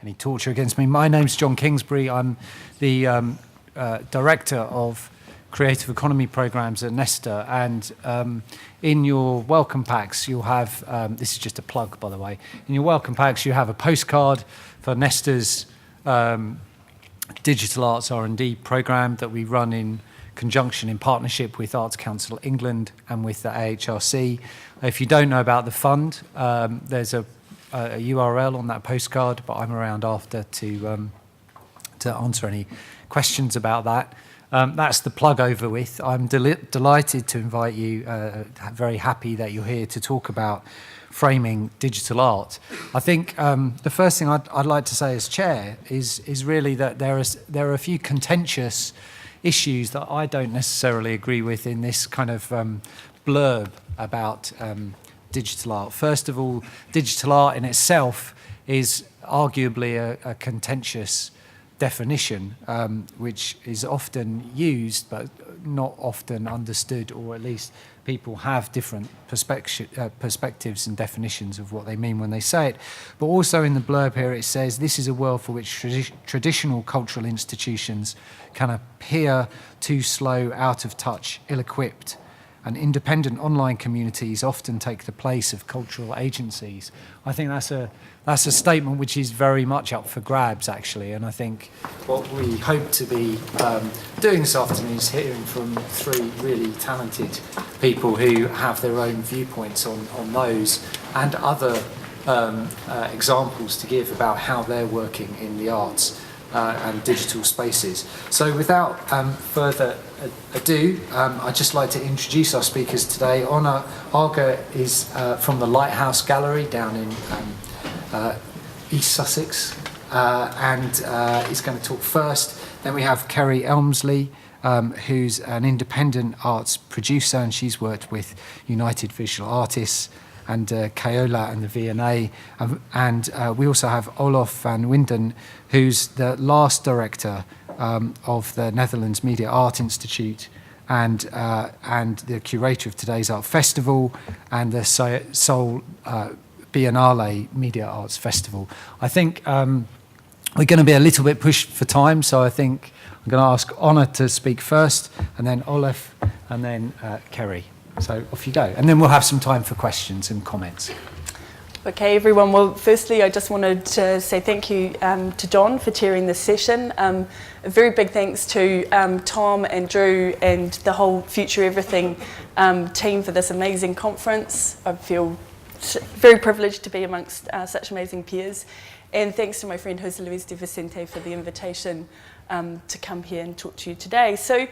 any torture against me. My name's John Kingsbury. I'm the Director of Creative Economy Programs at NESTA, and in your welcome packs you'll have, this is just a plug by the way, in your welcome packs you have a postcard for NESTA's Digital Arts R&D programme that we run in conjunction, in partnership with Arts Council England and with the AHRC. If you don't know about the fund, there's a URL on that postcard, but I'm around after to answer any questions about that. That's the plug over with. I'm delighted to invite you, very happy that you're here to talk about framing digital art. I think the first thing I'd like to say as chair is really that there are a few contentious issues that I don't necessarily agree with in this kind of blurb about digital art. First of all, digital art in itself is arguably a contentious definition, which is often used but not often understood, or at least people have different perspectives and definitions of what they mean when they say it. But also in the blurb here it says, this is a world for which traditional cultural institutions can appear too slow, out of touch, ill-equipped, and independent online communities often take the place of cultural agencies. I think that's a statement which is very much up for grabs, actually, and I think what we hope to be doing this afternoon is hearing from three really talented people who have their own viewpoints on those and other examples to give about how they're working in the arts and digital spaces. So without further ado, I'd just like to introduce our speakers today. Harger is from the Lighthouse Gallery down in East Sussex, and is going to talk first. Then we have Keri Elmsly, who's an independent arts producer, and she's worked with United Visual Artists and Kaola and the V&A, and we also have Olaf van Winden, who's the last director of the Netherlands Media Art Institute and the curator of Today's Art Festival and the Seoul Biennale Media Arts Festival. I think we're going to be a little bit pushed for time, so I think I'm going to ask Anna to speak first, and then Olaf, and then Keri. So off you go, and then we'll have some time for questions and comments. Okay, everyone. Well, firstly, I just wanted to say thank you to Don for chairing this session. A very big thanks to Tom and Drew and the whole FutureEverything team for this amazing conference. I feel very privileged to be amongst such amazing peers. And thanks to my friend Jose Luis de Vicente for the invitation to come here and talk to you today. So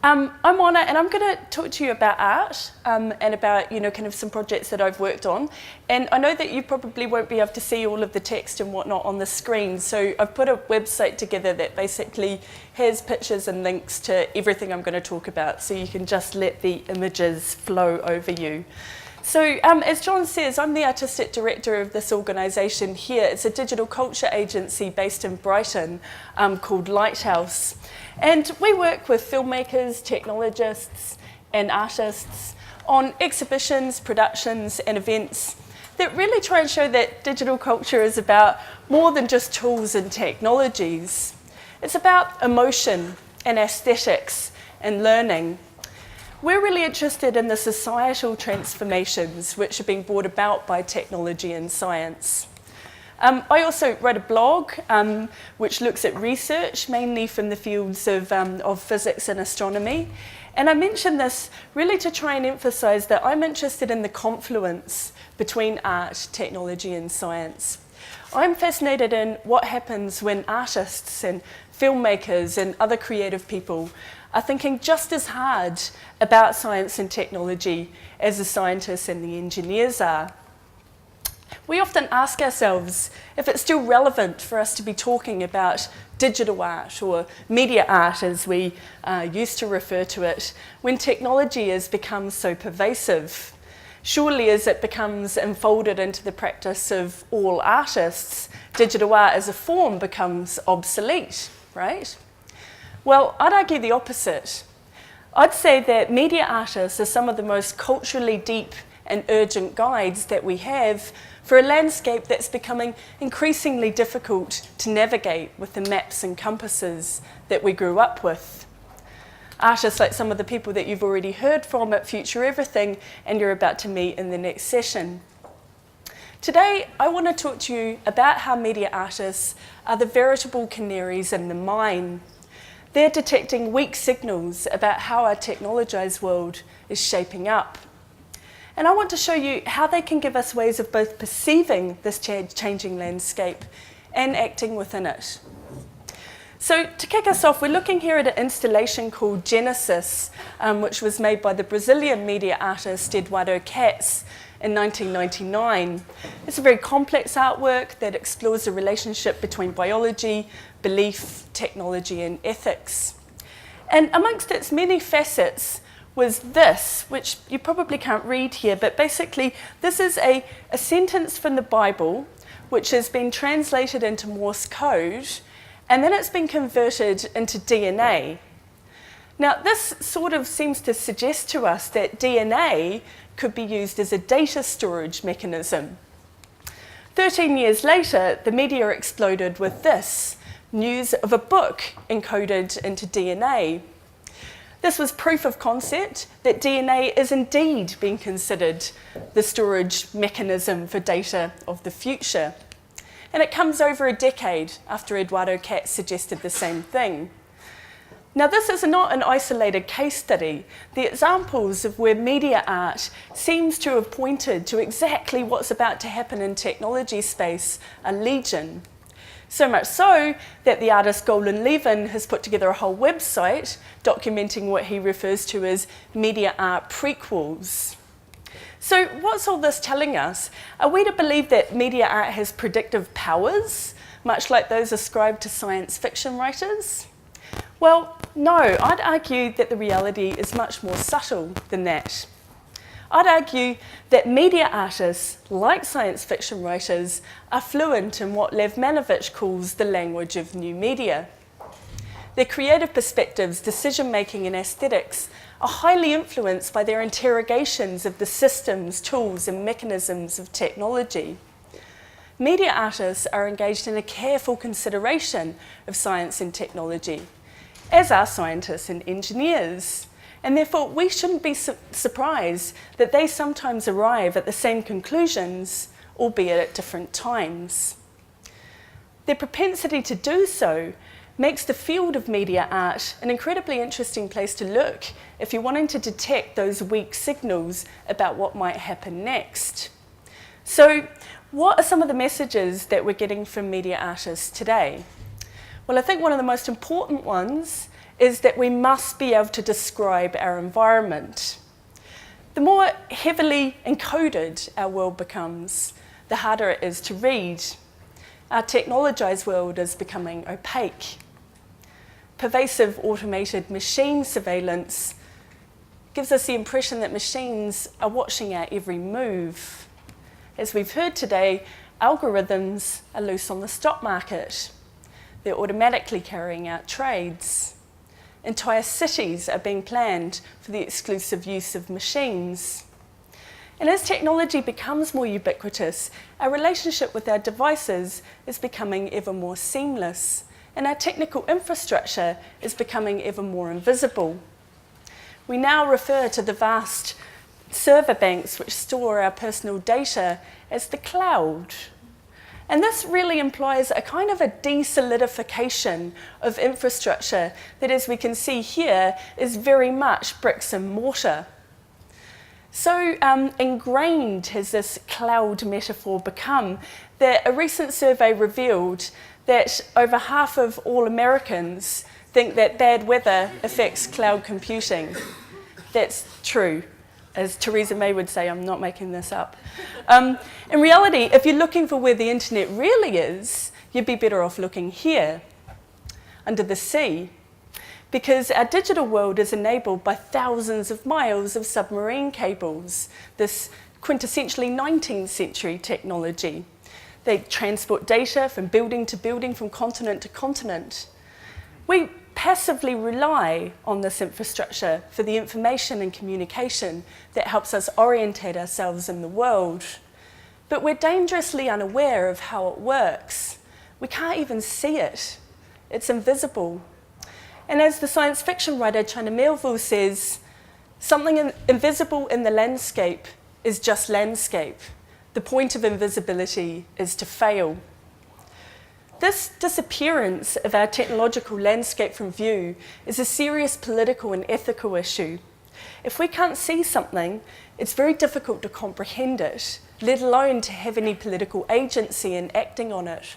I'm Anna, and I'm going to talk to you about art and about, kind of some projects that I've worked on. And I know that you probably won't be able to see all of the text and whatnot on the screen, so I've put a website together that basically has pictures and links to everything I'm going to talk about, so you can just let the images flow over you. So as John says, I'm the artistic director of this organisation here. It's a digital culture agency based in Brighton called Lighthouse. And we work with filmmakers, technologists and artists on exhibitions, productions and events that really try and show that digital culture is about more than just tools and technologies. It's about emotion and aesthetics and learning. We're really interested in the societal transformations which are being brought about by technology and science. I also write a blog which looks at research, mainly from the fields of physics and astronomy. And I mention this really to try and emphasize that I'm interested in the confluence between art, technology and science. I'm fascinated in what happens when artists and filmmakers and other creative people are thinking just as hard about science and technology as the scientists and the engineers are. We often ask ourselves if it's still relevant for us to be talking about digital art or media art, as we used to refer to it, when technology has become so pervasive. Surely as it becomes enfolded into the practice of all artists, digital art as a form becomes obsolete, right? Well, I'd argue the opposite. I'd say that media artists are some of the most culturally deep and urgent guides that we have for a landscape that's becoming increasingly difficult to navigate with the maps and compasses that we grew up with. Artists like some of the people that you've already heard from at Future Everything and you're about to meet in the next session. Today, I want to talk to you about how media artists are the veritable canaries in the mine. They're detecting weak signals about how our technologised world is shaping up. And I want to show you how they can give us ways of both perceiving this changing landscape and acting within it. So to kick us off, we're looking here at an installation called Genesis, which was made by the Brazilian media artist Eduardo Katz in 1999. It's a very complex artwork that explores the relationship between biology, belief, technology, and ethics. And amongst its many facets was this, which you probably can't read here, but basically this is a sentence from the Bible which has been translated into Morse code, and then it's been converted into DNA. Now, this sort of seems to suggest to us that DNA could be used as a data storage mechanism. 13 years later, the media exploded with this, news of a book encoded into DNA. This was proof of concept that DNA is indeed being considered the storage mechanism for data of the future. And it comes over a decade after Eduardo Katz suggested the same thing. Now, this is not an isolated case study. The examples of where media art seems to have pointed to exactly what's about to happen in technology space are legion. So much so that the artist Golan Levin has put together a whole website documenting what he refers to as media art prequels. So what's all this telling us? Are we to believe that media art has predictive powers, much like those ascribed to science fiction writers? Well, no, I'd argue that the reality is much more subtle than that. I'd argue that media artists, like science fiction writers, are fluent in what Lev Manovich calls the language of new media. Their creative perspectives, decision-making and aesthetics are highly influenced by their interrogations of the systems, tools and mechanisms of technology. Media artists are engaged in a careful consideration of science and technology, as are scientists and engineers. And therefore, we shouldn't be surprised that they sometimes arrive at the same conclusions, albeit at different times. Their propensity to do so makes the field of media art an incredibly interesting place to look if you're wanting to detect those weak signals about what might happen next. So, what are some of the messages that we're getting from media artists today? Well, I think one of the most important ones is that we must be able to describe our environment. The more heavily encoded our world becomes, the harder it is to read. Our technologised world is becoming opaque. Pervasive automated machine surveillance gives us the impression that machines are watching our every move. As we've heard today, algorithms are loose on the stock market. They're automatically carrying out trades. Entire cities are being planned for the exclusive use of machines. And as technology becomes more ubiquitous, our relationship with our devices is becoming ever more seamless, and our technical infrastructure is becoming ever more invisible. We now refer to the vast server banks which store our personal data as the cloud. And this really implies a kind of a de-solidification of infrastructure that, as we can see here, is very much bricks and mortar. So ingrained has this cloud metaphor become that a recent survey revealed that over half of all Americans think that bad weather affects cloud computing. That's true. As Theresa May would say, I'm not making this up. In reality, if you're looking for where the internet really is, you'd be better off looking here, under the sea, because our digital world is enabled by thousands of miles of submarine cables, this quintessentially 19th century technology. They transport data from building to building, from continent to continent. We passively rely on this infrastructure for the information and communication that helps us orientate ourselves in the world. But we're dangerously unaware of how it works. We can't even see it. It's invisible. And as the science fiction writer China Miéville says, something invisible in the landscape is just landscape. The point of invisibility is to fail. This disappearance of our technological landscape from view is a serious political and ethical issue. If we can't see something, it's very difficult to comprehend it, let alone to have any political agency in acting on it.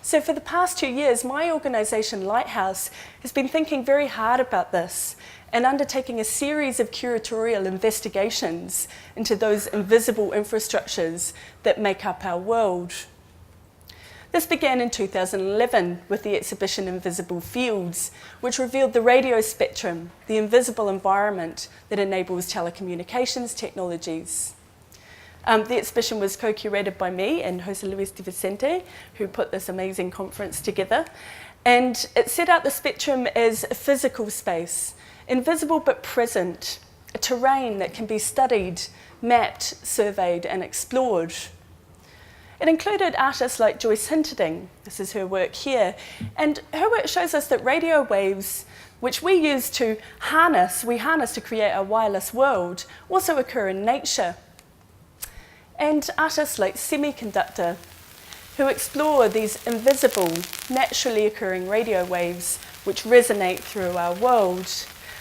So for the past 2 years, my organisation, Lighthouse, has been thinking very hard about this and undertaking a series of curatorial investigations into those invisible infrastructures that make up our world. This began in 2011 with the exhibition Invisible Fields, which revealed the radio spectrum, the invisible environment that enables telecommunications technologies. The exhibition was co-curated by me and Jose Luis de Vicente, who put this amazing conference together. And it set out the spectrum as a physical space, invisible but present, a terrain that can be studied, mapped, surveyed, and explored. It included artists like Joyce Hinterding, this is her work here, and her work shows us that radio waves, which we use to harness to create a wireless world, also occur in nature. And artists like Semiconductor, who explore these invisible, naturally occurring radio waves which resonate through our world.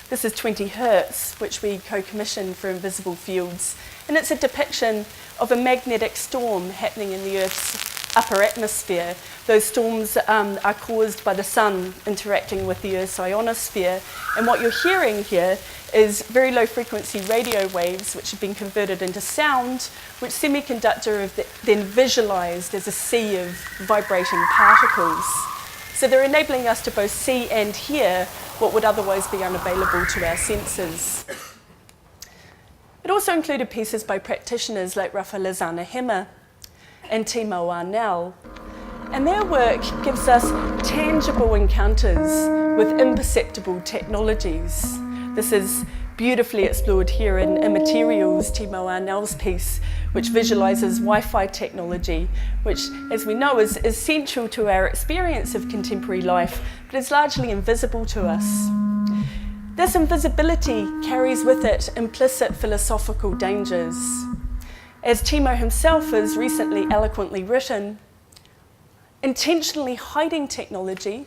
This is 20 Hertz, which we co-commissioned for Invisible Fields, and it's a depiction of a magnetic storm happening in the Earth's upper atmosphere. Those storms are caused by the sun interacting with the Earth's ionosphere, and what you're hearing here is very low frequency radio waves which have been converted into sound, which Semiconductor have then visualized as a sea of vibrating particles. So they're enabling us to both see and hear what would otherwise be unavailable to our senses. It also included pieces by practitioners like Rafael Hemmer and Timo Arnell, and their work gives us tangible encounters with imperceptible technologies. This is beautifully explored here in Immaterials, Timo Arnell's piece, which visualizes Wi-Fi technology, which, as we know, is essential to our experience of contemporary life, but is largely invisible to us. This invisibility carries with it implicit philosophical dangers. As Timo himself has recently eloquently written, intentionally hiding technology,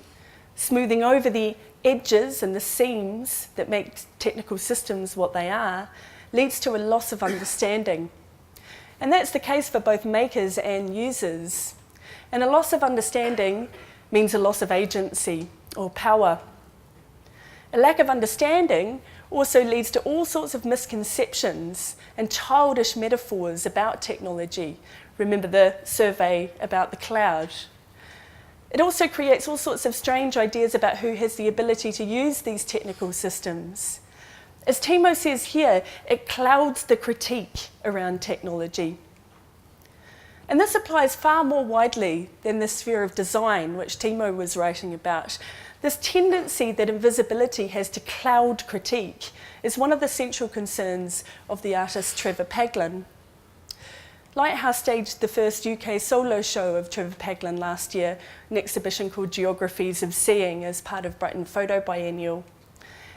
smoothing over the edges and the seams that make technical systems what they are, leads to a loss of understanding. And that's the case for both makers and users. And a loss of understanding means a loss of agency or power. A lack of understanding also leads to all sorts of misconceptions and childish metaphors about technology. Remember the survey about the cloud. It also creates all sorts of strange ideas about who has the ability to use these technical systems. As Timo says here, it clouds the critique around technology. And this applies far more widely than the sphere of design, which Timo was writing about. This tendency that invisibility has to cloud critique is one of the central concerns of the artist Trevor Paglen. Lighthouse staged the first UK solo show of Trevor Paglen last year, an exhibition called Geographies of Seeing as part of Brighton Photo Biennial.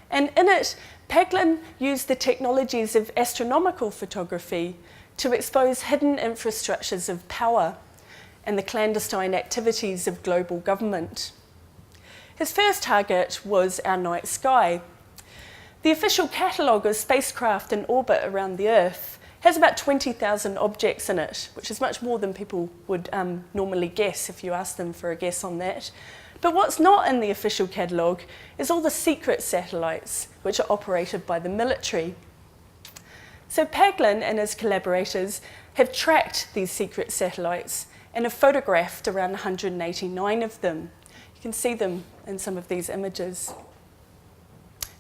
And in it, Paglen used the technologies of astronomical photography to expose hidden infrastructures of power and the clandestine activities of global government. His first target was our night sky. The official catalogue of spacecraft in orbit around the Earth has about 20,000 objects in it, which is much more than people would normally guess if you ask them for a guess on that. But what's not in the official catalogue is all the secret satellites, which are operated by the military. So Paglen and his collaborators have tracked these secret satellites and have photographed around 189 of them. You can see them in some of these images.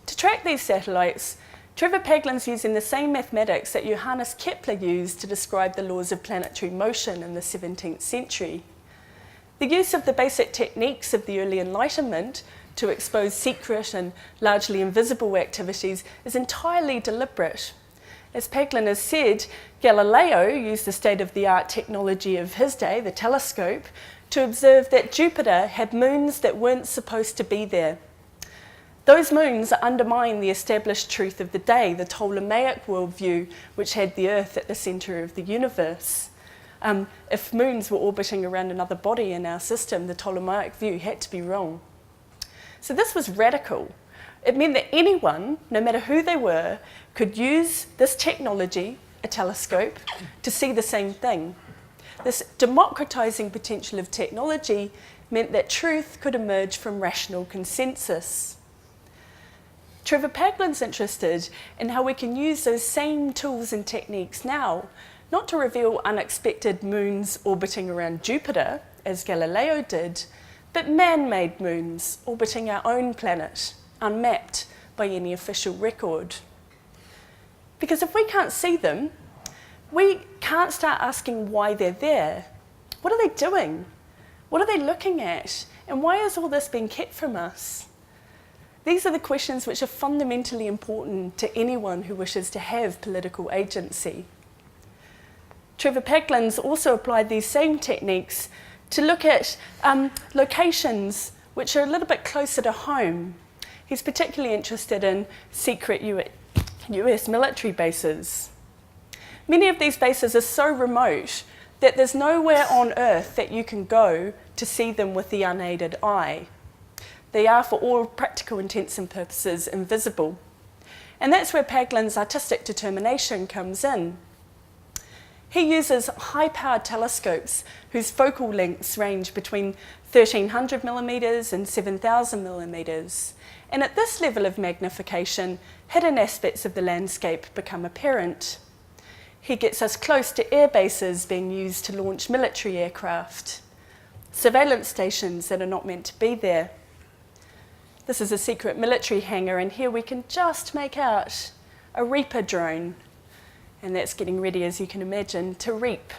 To track these satellites, Trevor Paglen's using the same mathematics that Johannes Kepler used to describe the laws of planetary motion in the 17th century. The use of the basic techniques of the early Enlightenment to expose secret and largely invisible activities is entirely deliberate. As Peglin has said, Galileo used the state-of-the-art technology of his day, the telescope, to observe that Jupiter had moons that weren't supposed to be there. Those moons undermine the established truth of the day, the Ptolemaic worldview, which had the Earth at the centre of the universe. If moons were orbiting around another body in our system, the Ptolemaic view had to be wrong. So this was radical. It meant that anyone, no matter who they were, could use this technology, a telescope, to see the same thing. This democratising potential of technology meant that truth could emerge from rational consensus. Trevor Paglin's interested in how we can use those same tools and techniques now, not to reveal unexpected moons orbiting around Jupiter, as Galileo did, but man-made moons orbiting our own planet, unmapped by any official record. Because if we can't see them, we can't start asking why they're there. What are they doing? What are they looking at? And why is all this being kept from us? These are the questions which are fundamentally important to anyone who wishes to have political agency. Trevor Paglin's also applied these same techniques to look at locations which are a little bit closer to home. He's particularly interested in secret US military bases. Many of these bases are so remote that there's nowhere on Earth that you can go to see them with the unaided eye. They are, for all practical intents and purposes, invisible. And that's where Paglin's artistic determination comes in. He uses high-powered telescopes whose focal lengths range between 1,300 millimetres and 7,000 millimetres. And at this level of magnification, hidden aspects of the landscape become apparent. He gets us close to air bases being used to launch military aircraft, surveillance stations that are not meant to be there. This is a secret military hangar, and here we can just make out a Reaper drone, and that's getting ready, as you can imagine, to reap.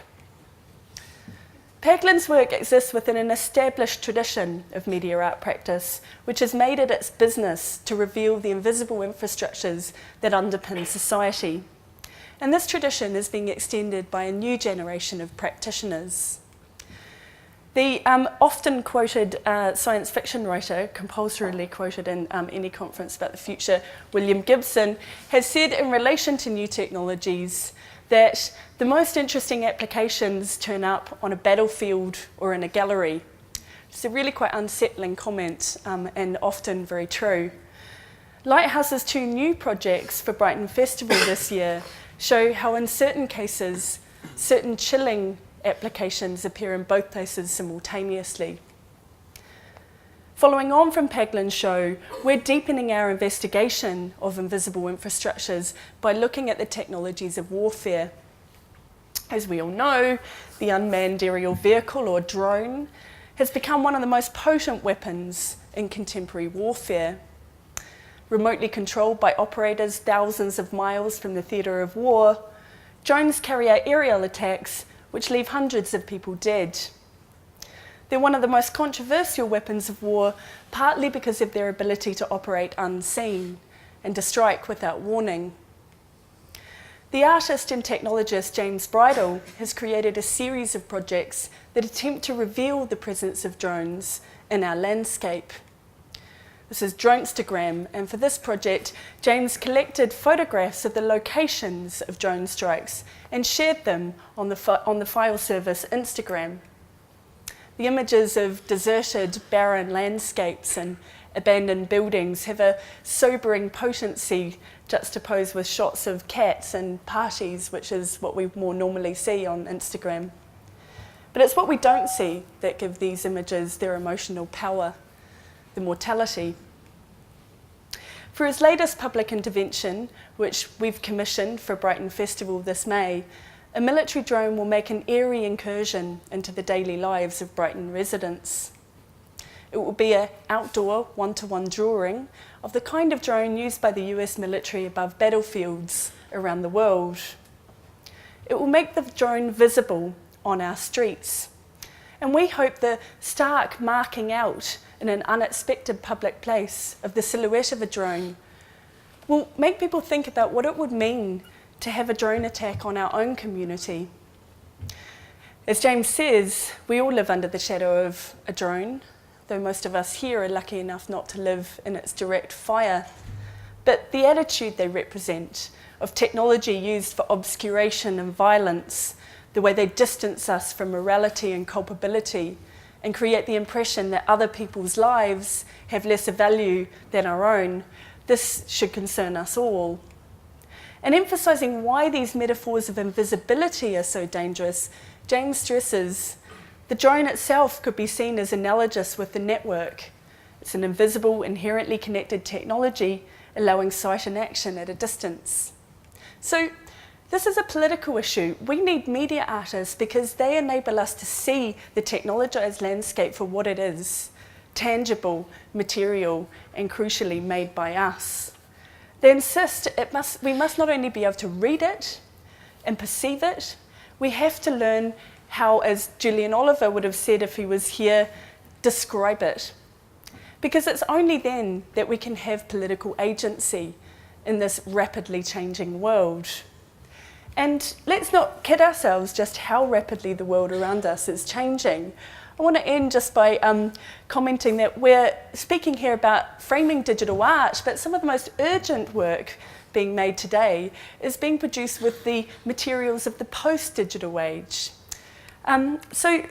Paglin's work exists within an established tradition of media art practice, which has made it its business to reveal the invisible infrastructures that underpin society. And this tradition is being extended by a new generation of practitioners. The often quoted science fiction writer, compulsorily quoted in any conference about the future, William Gibson, has said in relation to new technologies that the most interesting applications turn up on a battlefield or in a gallery. It's a really quite unsettling comment and often very true. Lighthouse's 2 new projects for Brighton Festival this year show how in certain cases, certain chilling applications appear in both places simultaneously. Following on from Paglin's show, we're deepening our investigation of invisible infrastructures by looking at the technologies of warfare. As we all know, the unmanned aerial vehicle, or drone, has become one of the most potent weapons in contemporary warfare. Remotely controlled by operators thousands of miles from the theatre of war, drones carry out aerial attacks which leave hundreds of people dead. They're one of the most controversial weapons of war, partly because of their ability to operate unseen and to strike without warning. The artist and technologist James Bridle has created a series of projects that attempt to reveal the presence of drones in our landscape. This is Dronestagram, and for this project, James collected photographs of the locations of drone strikes and shared them on the file service Instagram. The images of deserted, barren landscapes and abandoned buildings have a sobering potency juxtaposed with shots of cats and parties, which is what we more normally see on Instagram. But it's what we don't see that give these images their emotional power, the mortality. For his latest public intervention, which we've commissioned for Brighton Festival this May, a military drone will make an eerie incursion into the daily lives of Brighton residents. It will be an outdoor one-to-one drawing of the kind of drone used by the US military above battlefields around the world. It will make the drone visible on our streets. And we hope the stark marking out in an unexpected public place of the silhouette of a drone will make people think about what it would mean to have a drone attack on our own community. As James says, we all live under the shadow of a drone, though most of us here are lucky enough not to live in its direct fire. But the attitude they represent of technology used for obscuration and violence, the way they distance us from morality and culpability and create the impression that other people's lives have lesser value than our own, this should concern us all. And emphasising why these metaphors of invisibility are so dangerous, James stresses the drone itself could be seen as analogous with the network. It's an invisible, inherently connected technology allowing sight and action at a distance. So this is a political issue. We need media artists because they enable us to see the technologised landscape for what it is, tangible, material, and crucially made by us. They insist we must not only be able to read it and perceive it, we have to learn how, as Julian Oliver would have said if he was here, describe it. Because it's only then that we can have political agency in this rapidly changing world. And let's not kid ourselves just how rapidly the world around us is changing. I want to end just by commenting that we're speaking here about framing digital art, but some of the most urgent work being made today is being produced with the materials of the post-digital age. So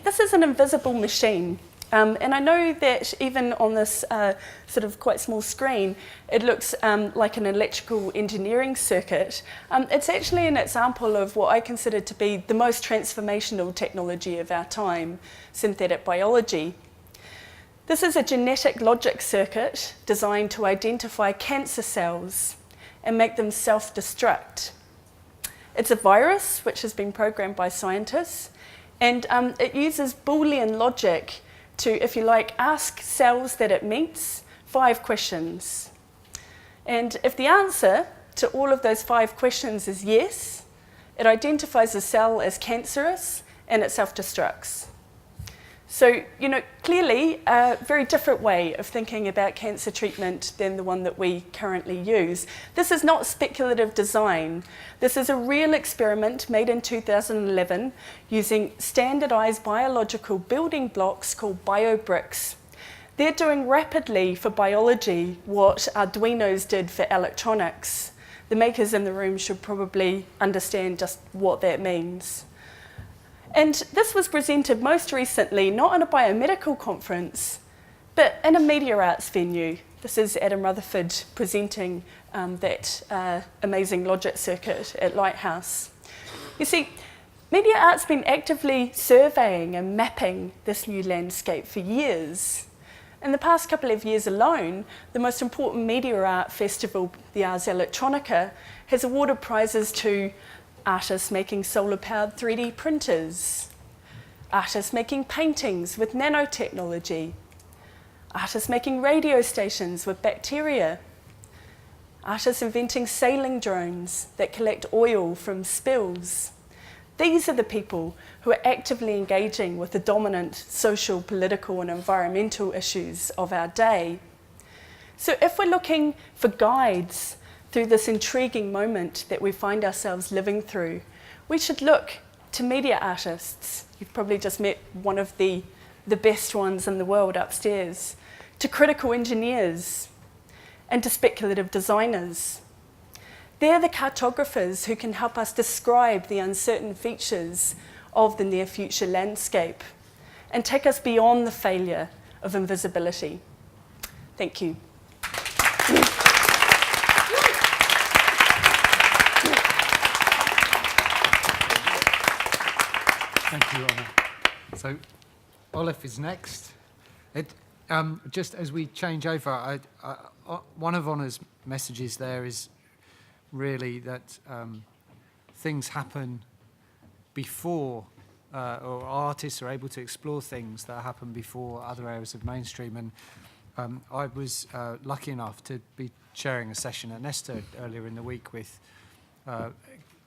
this is an invisible machine. And I know that even on this sort of quite small screen, it looks like an electrical engineering circuit. It's actually an example of what I consider to be the most transformational technology of our time, synthetic biology. This is a genetic logic circuit designed to identify cancer cells and make them self-destruct. It's a virus which has been programmed by scientists, and it uses Boolean logic to, if you like, ask cells that it meets 5 questions. And if the answer to all of those 5 questions is yes, it identifies the cell as cancerous and it self-destructs. So, clearly a very different way of thinking about cancer treatment than the one that we currently use. This is not speculative design. This is a real experiment made in 2011 using standardized biological building blocks called biobricks. They're doing rapidly for biology what Arduinos did for electronics. The makers in the room should probably understand just what that means. And this was presented most recently, not in a biomedical conference, but in a media arts venue. This is Adam Rutherford presenting that amazing logic circuit at Lighthouse. You see, media art's been actively surveying and mapping this new landscape for years. In the past couple of years alone, the most important media art festival, the Ars Electronica, has awarded prizes to artists making solar-powered 3D printers, artists making paintings with nanotechnology, artists making radio stations with bacteria, artists inventing sailing drones that collect oil from spills. These are the people who are actively engaging with the dominant social, political, and environmental issues of our day. So if we're looking for guides through this intriguing moment that we find ourselves living through, we should look to media artists. You've probably just met one of the best ones in the world upstairs, to critical engineers, and to speculative designers. They're the cartographers who can help us describe the uncertain features of the near future landscape and take us beyond the failure of invisibility. Thank you. Thank you, Anna. So, Olaf is next. Just as we change over, one of Anna's messages there is really that things happen before, or artists are able to explore things that happen before other areas of mainstream. And I was lucky enough to be chairing a session at NESTA earlier in the week with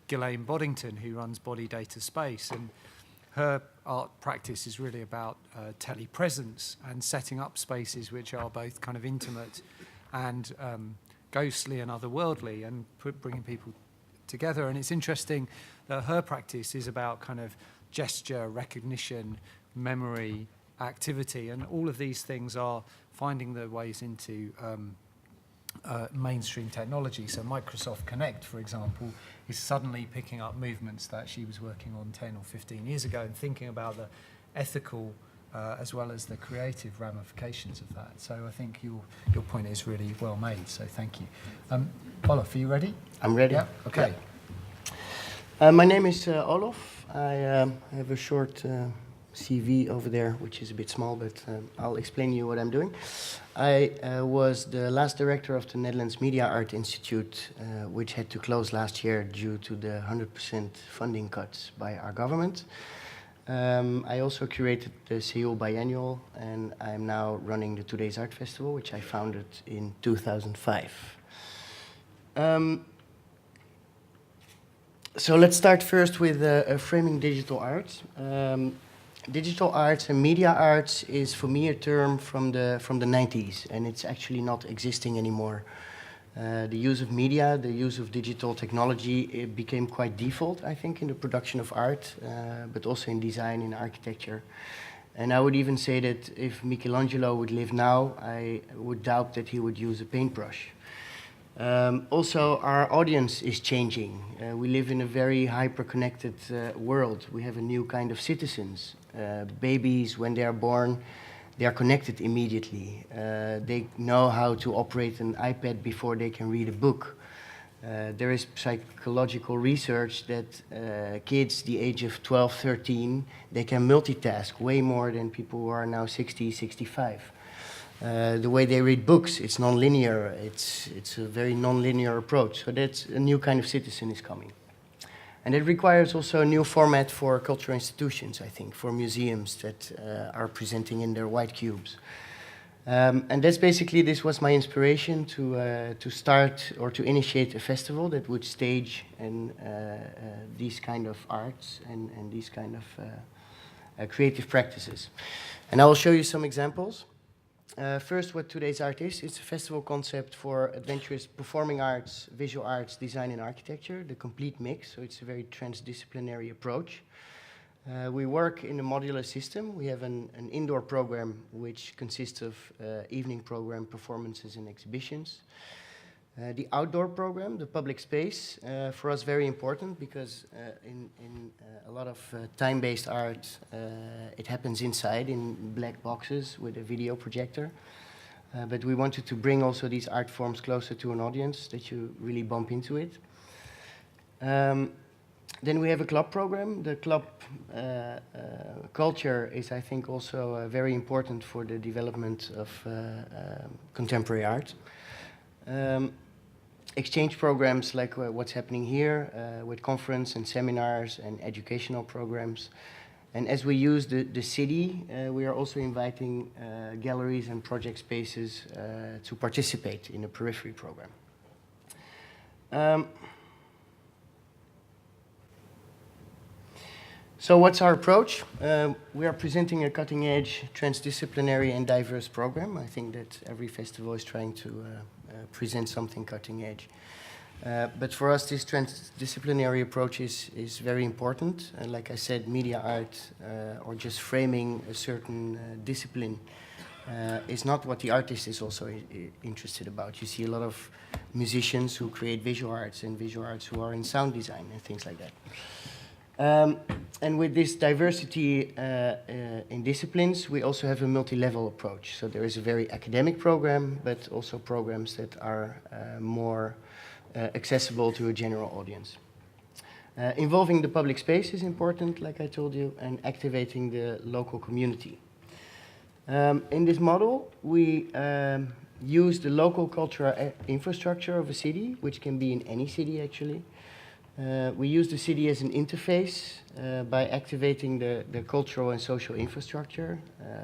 Ghislaine Boddington, who runs Body Data Space. And her art practice is really about telepresence and setting up spaces which are both kind of intimate and ghostly and otherworldly, and bringing people together. And it's interesting that her practice is about kind of gesture, recognition, memory, activity, and all of these things are finding their ways into mainstream technology. So Microsoft Connect, for example, is suddenly picking up movements that she was working on 10 or 15 years ago and thinking about the ethical as well as the creative ramifications of that. So I think your point is really well made, so thank you. Olaf, are you ready? I'm ready. Yeah, okay. Yeah. My name is Olof. I have a short CV over there, which is a bit small, but I'll explain you what I'm doing. I was the last director of the Netherlands Media Art Institute, which had to close last year due to the 100% funding cuts by our government. I also curated the Seoul Biennial, and I'm now running the TodaysArt Festival, which I founded in 2005. So let's start first with framing digital art. Digital arts and media arts is for me a term from the 90s, and it's actually not existing anymore. The use of media, the use of digital technology, it became quite default, I think, in the production of art, but also in design, in architecture. And I would even say that if Michelangelo would live now, I would doubt that he would use a paintbrush. Also, our audience is changing. We live in a very hyper-connected world. We have a new kind of citizens. Babies, when they are born, they are connected immediately. They know how to operate an iPad before they can read a book. There is psychological research that kids the age of 12, 13, they can multitask way more than people who are now 60, 65. The way they read books, it's non-linear. It's a very non-linear approach. So that's a new kind of citizen is coming. And it requires also a new format for cultural institutions, I think, for museums that are presenting in their white cubes. And that's basically, this was my inspiration to start or to initiate a festival that would stage these kind of arts and these kind of creative practices. And I will show you some examples. First, what TodaysArt is, it's a festival concept for adventurous performing arts, visual arts, design and architecture, the complete mix, so it's a very transdisciplinary approach. We work in a modular system. We have an indoor program which consists of evening program, performances and exhibitions. The outdoor program, the public space, for us very important because in a lot of time-based art, it happens inside in black boxes with a video projector. But we wanted to bring also these art forms closer to an audience, that you really bump into it. Then we have a club program. The club culture is, I think, also very important for the development of contemporary art. Exchange programs like what's happening here with conference and seminars and educational programs. And as we use the city, we are also inviting galleries and project spaces to participate in a periphery program. So what's our approach? We are presenting a cutting-edge, transdisciplinary and diverse program. I think that every festival is trying to present something cutting-edge. But for us, this transdisciplinary approach is very important. Like I said, media art or just framing a certain discipline is not what the artist is also interested about. You see a lot of musicians who create visual arts and visual arts who are in sound design and things like that. And with this diversity in disciplines, we also have a multi-level approach. So there is a very academic program, but also programs that are more accessible to a general audience. Involving the public space is important, like I told you, and activating the local community. In this model, we use the local cultural infrastructure of a city, which can be in any city actually. We use the city as an interface by activating the cultural and social infrastructure,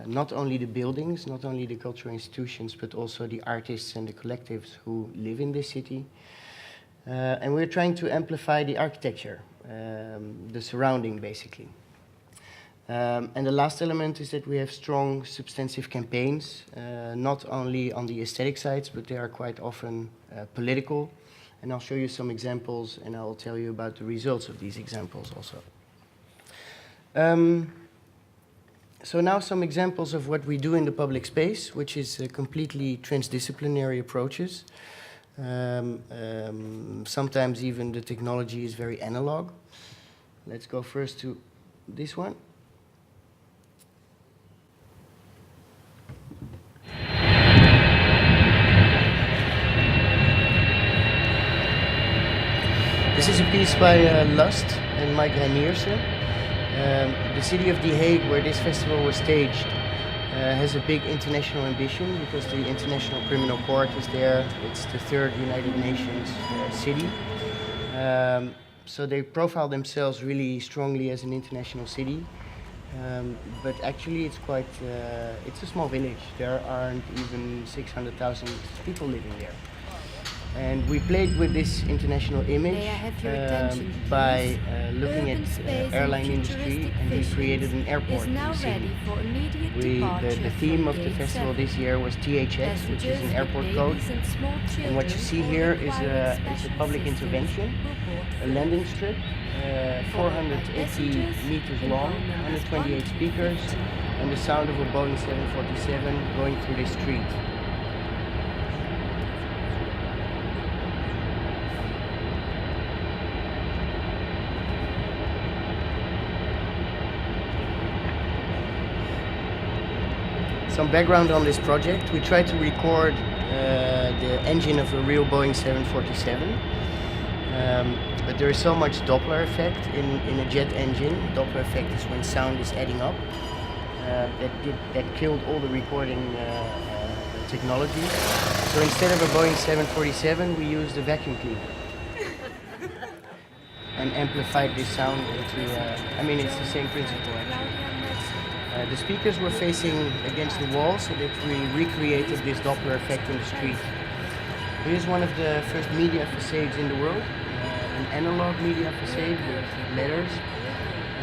not only the buildings, not only the cultural institutions, but also the artists and the collectives who live in this city. And we're trying to amplify the architecture, the surrounding basically. And the last element is that we have strong substantive campaigns, not only on the aesthetic sides, but they are quite often political. And I'll show you some examples, and I'll tell you about the results of these examples also. So now some examples of what we do in the public space, which is completely transdisciplinary approaches. Sometimes even the technology is very analog. Let's go first to this one. This is a piece by Lust and Mike Reiniersen. The city of The Hague, where this festival was staged, has a big international ambition because the International Criminal Court is there. It's the third United Nations city. So they profile themselves really strongly as an international city. But actually it's quite, it's a small village. There aren't even 600,000 people living there. And we played with this international image by looking at the airline industry, and we created an airport in the city. The theme of the festival this year was THX, which is an airport code. And what you see here is a public intervention, a landing strip, 480 meters long, 128 speakers, and the sound of a Boeing 747 going through this street. Some background on this project. We tried to record the engine of a real Boeing 747, but there is so much Doppler effect in a jet engine. Doppler effect is when sound is adding up. That killed all the recording technology. So instead of a Boeing 747, we used a vacuum cleaner and amplified this sound into, I mean, it's the same principle actually. The speakers were facing against the wall so that we recreated this Doppler effect in the street. Here's one of the first media facades in the world, an analog media facade with letters.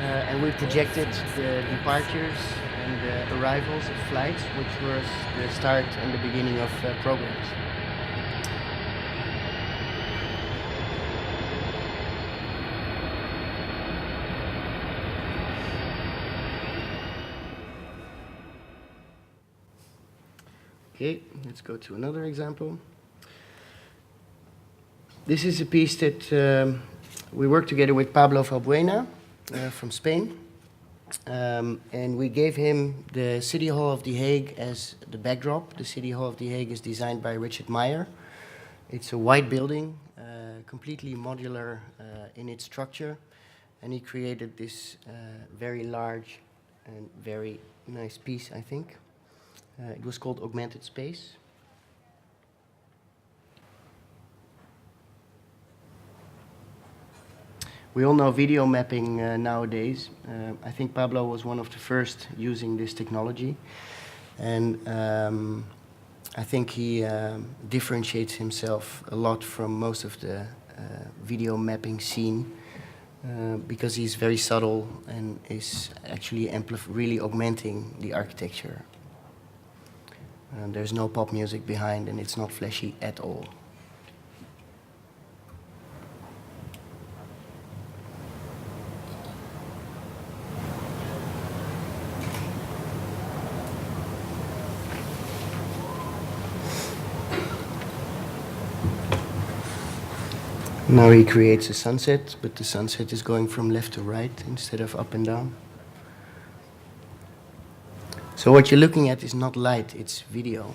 And we projected the departures and the arrivals of flights, which was the start and the beginning of programs. Okay, let's go to another example. This is a piece that we worked together with Pablo Valbuena from Spain. And we gave him the City Hall of The Hague as the backdrop. The City Hall of The Hague is designed by Richard Meyer. It's a white building, completely modular in its structure. And he created this very large and very nice piece, I think. It was called Augmented Space. We all know video mapping nowadays. I think Pablo was one of the first using this technology. And I think he differentiates himself a lot from most of the video mapping scene because he's very subtle and is actually really augmenting the architecture. There's no pop music behind, and it's not flashy at all. Now he creates a sunset, but the sunset is going from left to right instead of up and down. So what you're looking at is not light, it's video.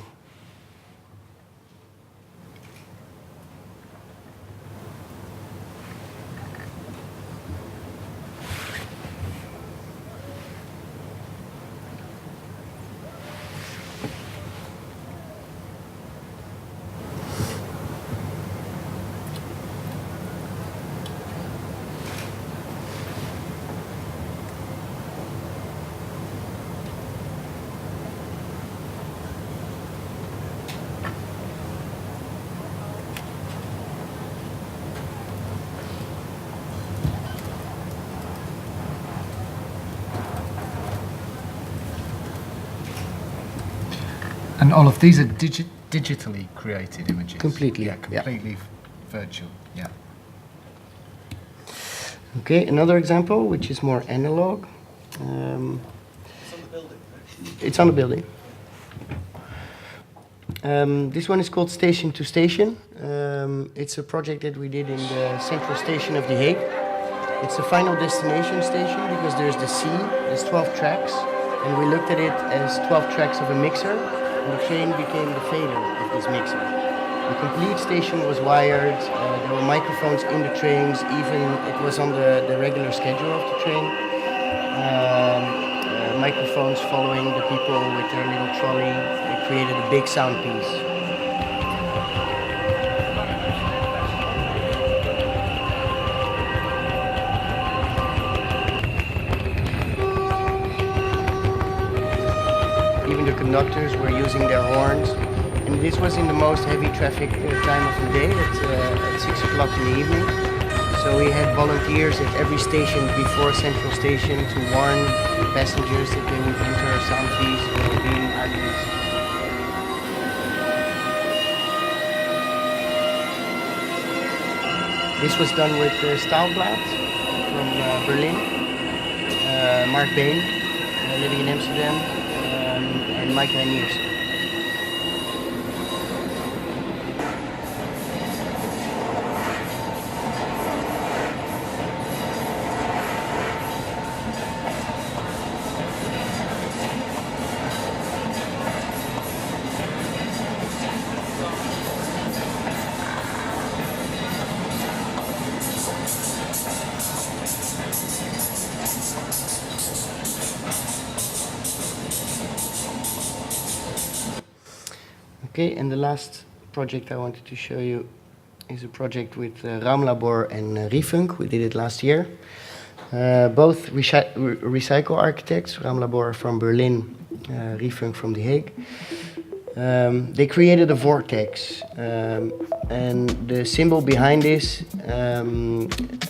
And Olaf, these are digitally created images? Completely, Yeah, yeah. completely virtual, yeah. Okay, another example, which is more analog. It's on the building. This one is called Station to Station. It's a project that we did in the central station of The Hague. It's the final destination station because there's the sea, there's 12 tracks, and we looked at it as 12 tracks of a mixer, and the train became the fader of this mixer. The complete station was wired, there were microphones in the trains, even it was on the regular schedule of the train. Microphones following the people with their little trolley. They created a big sound piece. Even the conductors were using their horns. And this was in the most heavy traffic time of the day, at 6 o'clock in the evening. So we had volunteers at every station before Central Station to warn the passengers that they would enter a sound piece or be in arguments. This was done with Staalblad from Berlin, Mark Bain, living in Amsterdam, and Mike Reiniers. Okay, and the last project I wanted to show you is a project with Raumlabor and Rethink. We did it last year. Both recycle architects, Raumlabor from Berlin, Rethink from The Hague. They created a vortex, and the symbol behind this,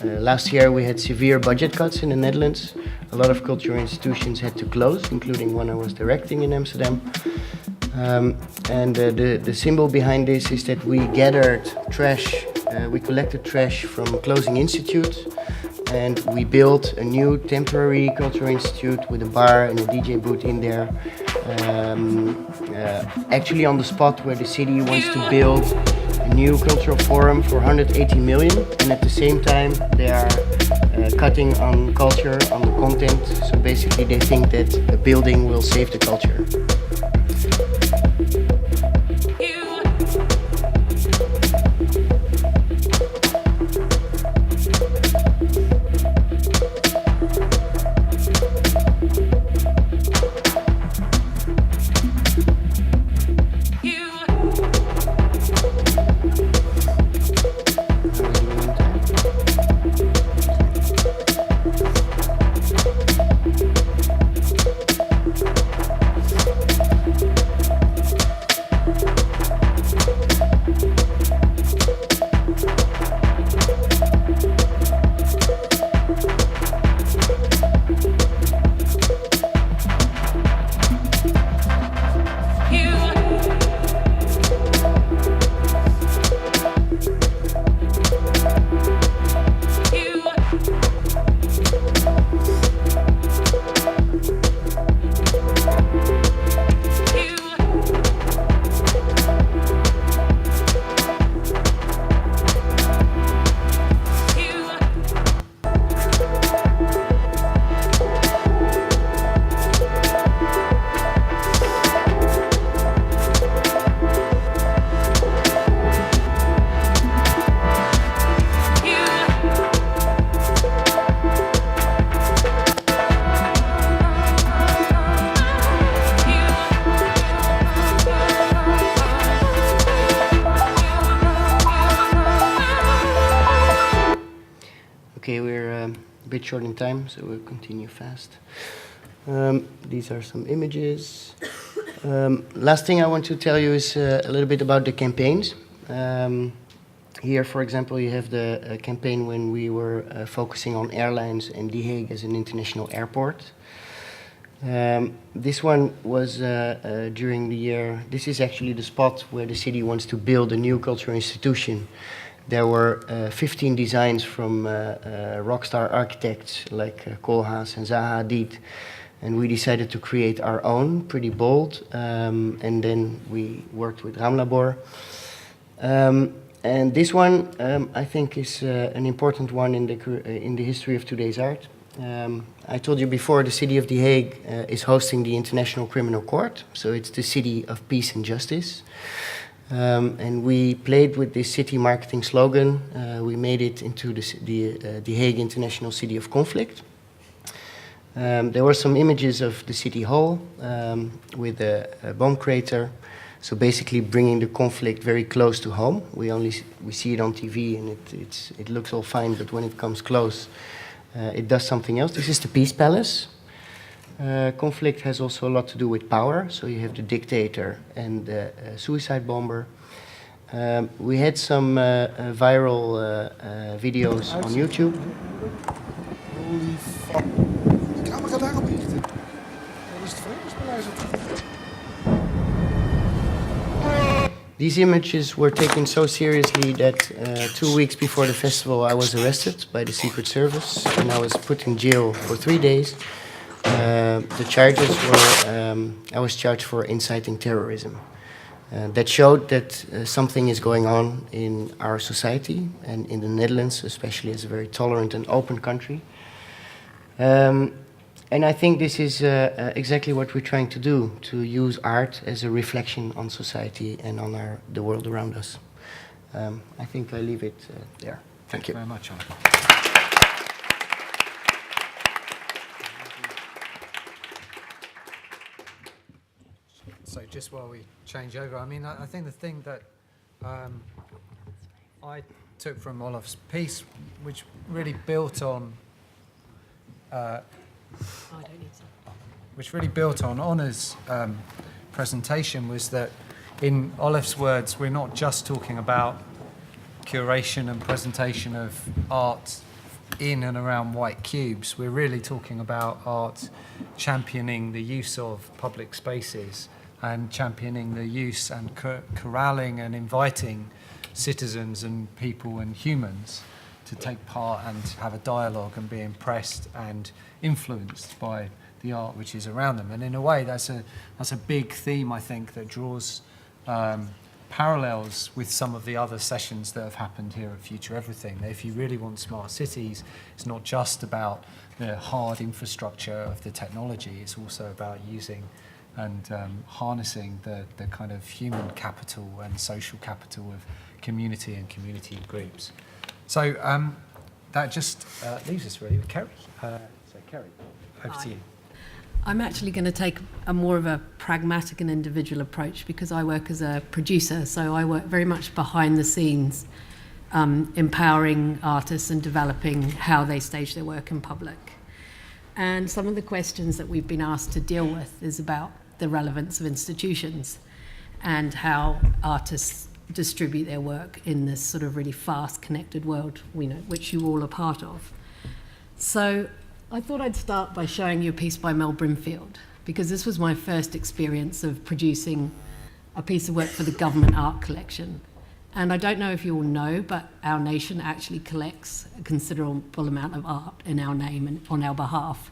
last year we had severe budget cuts in the Netherlands. A lot of cultural institutions had to close, including one I was directing in Amsterdam. And the symbol behind this is that we gathered trash, we collected trash from closing institutes, and we built a new temporary cultural institute with a bar and a DJ booth in there, actually on the spot where the city wants to build a new cultural forum for 180 million, and at the same time they are cutting on culture, on the content, so basically they think that a building will save the culture. Okay, we're a bit short in time, so we'll continue fast. These are some images. Last thing I want to tell you is a little bit about the campaigns. Here, for example, you have the campaign when we were focusing on airlines and The Hague as an international airport. This one was during the year. This is actually the spot where the city wants to build a new cultural institution. There were 15 designs from rockstar architects like Koolhaas and Zaha Hadid, and we decided to create our own, pretty bold, and then we worked with Ramlabor. And this one, I think, is an important one in the history of today's art. I told you before, the city of The Hague is hosting the International Criminal Court, so it's the city of peace and justice. And we played with this city marketing slogan. We made it into the Hague International City of Conflict. There were some images of the city hall with a bomb crater. So basically bringing the conflict very close to home. We see it on TV and it looks all fine, but when it comes close, it does something else. This is the Peace Palace. Conflict has also a lot to do with power. So you have the dictator and the suicide bomber. We had some viral videos on YouTube. Holy fuck. De camera gaat daarop richten. Dat is het vredesbewijs. These images were taken so seriously that 2 weeks before the festival I was arrested by the Secret Service and I was put in jail for 3 days. The charges were, I was charged for inciting terrorism. That showed that something is going on in our society and in the Netherlands, especially as a very tolerant and open country. And I think this is exactly what we're trying to do, to use art as a reflection on society and on the world around us. I think I leave it there. Thank you very much, Olaf. So just while we change over, I mean, I think the thing that I took from Olaf's piece, which really built on Honor's presentation, was that in Olaf's words, we're not just talking about curation and presentation of art in and around white cubes. We're really talking about art championing the use of public spaces and championing the use and corralling and inviting citizens and people and humans to take part and have a dialogue and be impressed and influenced by the art which is around them. And in a way, that's a big theme, I think, that draws parallels with some of the other sessions that have happened here at FutureEverything. If you really want smart cities, it's not just about the hard infrastructure of the technology, it's also about using and harnessing the kind of human capital and social capital of community and community groups. So that just leaves us really with Keri. So Keri, over to you. I'm actually going to take a more of a pragmatic and individual approach because I work as a producer, so I work very much behind the scenes, empowering artists and developing how they stage their work in public. And some of the questions that we've been asked to deal with is about the relevance of institutions and how artists distribute their work in this sort of really fast, connected world, which you all are part of. So I thought I'd start by showing you a piece by Mel Brimfield, because this was my first experience of producing a piece of work for the government art collection. And I don't know if you all know, but our nation actually collects a considerable amount of art in our name and on our behalf.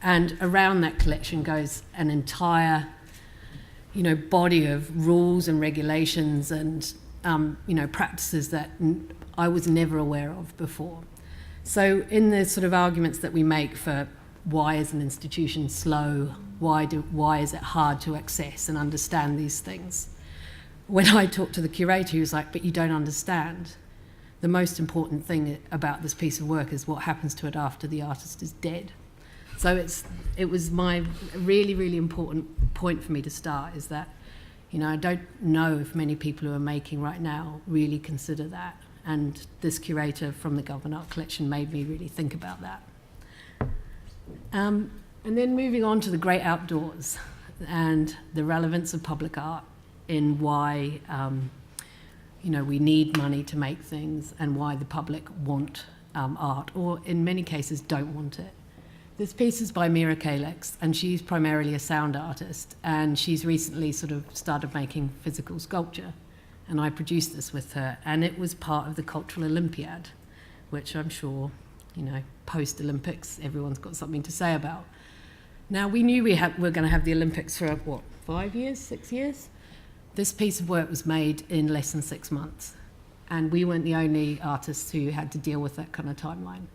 And around that collection goes an entire, body of rules and regulations and, practices that I was never aware of before. So in the sort of arguments that we make for why is an institution slow, why is it hard to access and understand these things, when I talked to the curator, he was like, but you don't understand. The most important thing about this piece of work is what happens to it after the artist is dead. So it was my really, really important point for me to start, is that, I don't know if many people who are making right now really consider that. And this curator from the Government Art Collection made me really think about that. And then moving on to the great outdoors and the relevance of public art in why, we need money to make things and why the public want art, or in many cases don't want it. This piece is by Mira Kalex, and she's primarily a sound artist, and she's recently sort of started making physical sculpture. And I produced this with her, and it was part of the Cultural Olympiad, which I'm sure, you know, post-Olympics, everyone's got something to say about. Now, we knew we're going to have the Olympics for, 5 years, 6 years? This piece of work was made in less than 6 months, and we weren't the only artists who had to deal with that kind of timeline.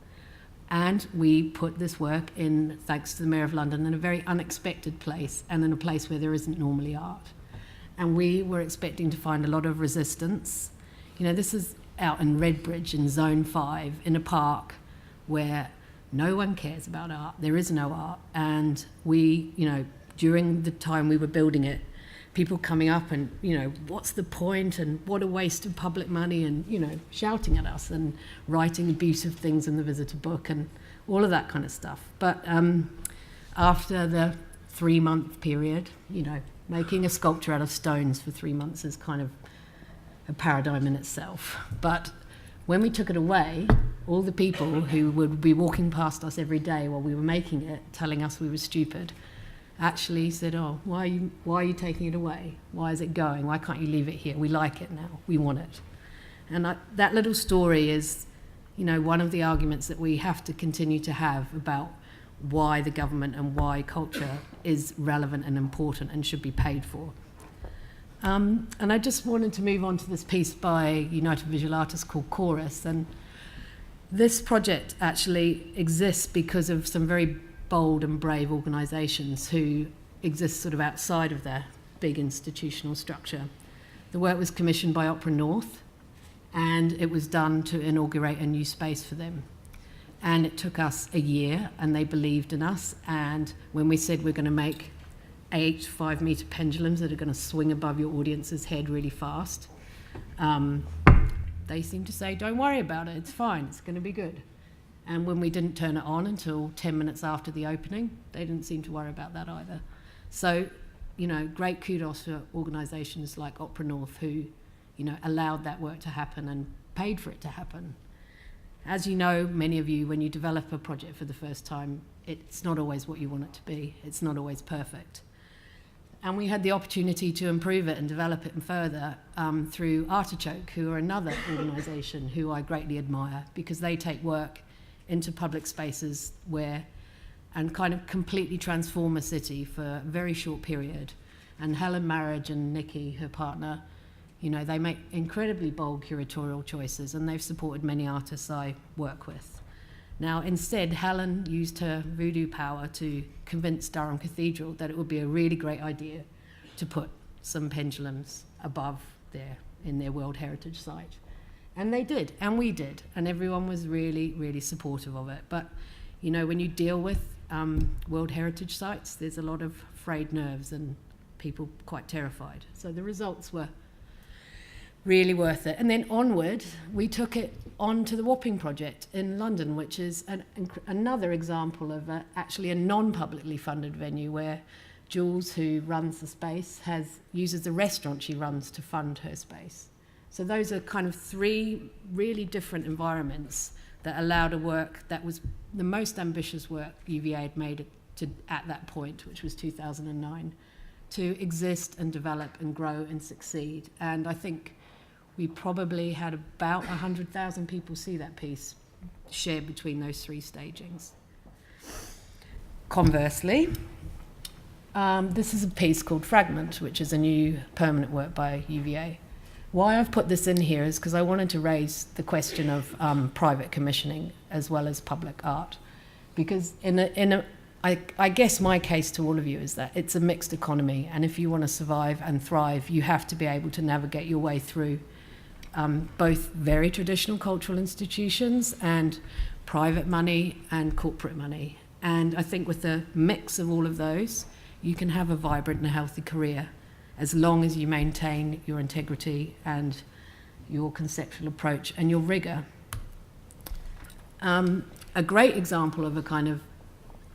And we put this work in, thanks to the Mayor of London, in a very unexpected place, and in a place where there isn't normally art. And we were expecting to find a lot of resistance. You know, this is out in Redbridge in Zone 5, in a park where no one cares about art. There is no art. And we, you know, during the time we were building it, people coming up and, you know, what's the point, and what a waste of public money, and, you know, shouting at us and writing abusive things in the visitor book and all of that kind of stuff. But after the 3-month period, you know, making a sculpture out of stones for 3 months is kind of a paradigm in itself. But when we took it away, all the people who would be walking past us every day while we were making it, telling us we were stupid, actually said, oh, why are you taking it away? Why is it going? Why can't you leave it here? We like it now. We want it. And that little story is, you know, one of the arguments that we have to continue to have about why the government and why culture is relevant and important and should be paid for. And I just wanted to move on to this piece by United Visual Artists called Chorus. And this project actually exists because of some very bold and brave organisations who exist sort of outside of their big institutional structure. The work was commissioned by Opera North, and it was done to inaugurate a new space for them. And it took us a year, and they believed in us. And when we said we're going to make 8 5-metre pendulums that are going to swing above your audience's head really fast, they seemed to say, don't worry about it, it's fine, it's going to be good. And when we didn't turn it on until 10 minutes after the opening, they didn't seem to worry about that either. So, you know, great kudos for organisations like Opera North who, you know, allowed that work to happen and paid for it to happen. As you know, many of you, when you develop a project for the first time, it's not always what you want it to be. It's not always perfect. And we had the opportunity to improve it and develop it further through Artichoke, who are another organisation who I greatly admire, because they take work into public spaces and kind of completely transform a city for a very short period. And Helen Marriage and Nikki, her partner, you know, they make incredibly bold curatorial choices, and they've supported many artists I work with. Now, instead, Helen used her voodoo power to convince Durham Cathedral that it would be a really great idea to put some pendulums above there in their World Heritage site. And they did, and we did, and everyone was really, really supportive of it. But, you know, when you deal with World Heritage sites, there's a lot of frayed nerves and people quite terrified. So the results were really worth it. And then onward, we took it on to the Wapping project in London, which is another example of actually a non-publicly funded venue where Jules, who runs the space, uses the restaurant she runs to fund her space. So those are kind of 3 really different environments that allowed a work that was the most ambitious work UVA had made at that point, which was 2009, to exist and develop and grow and succeed. And I think we probably had about 100,000 people see that piece shared between those 3 stagings. Conversely, this is a piece called Fragment, which is a new permanent work by UVA. Why I've put this in here is because I wanted to raise the question of private commissioning as well as public art. Because I guess my case to all of you is that it's a mixed economy, and if you want to survive and thrive, you have to be able to navigate your way through both very traditional cultural institutions and private money and corporate money. And I think with the mix of all of those, you can have a vibrant and a healthy career as long as you maintain your integrity and your conceptual approach and your rigour. A great example of a kind of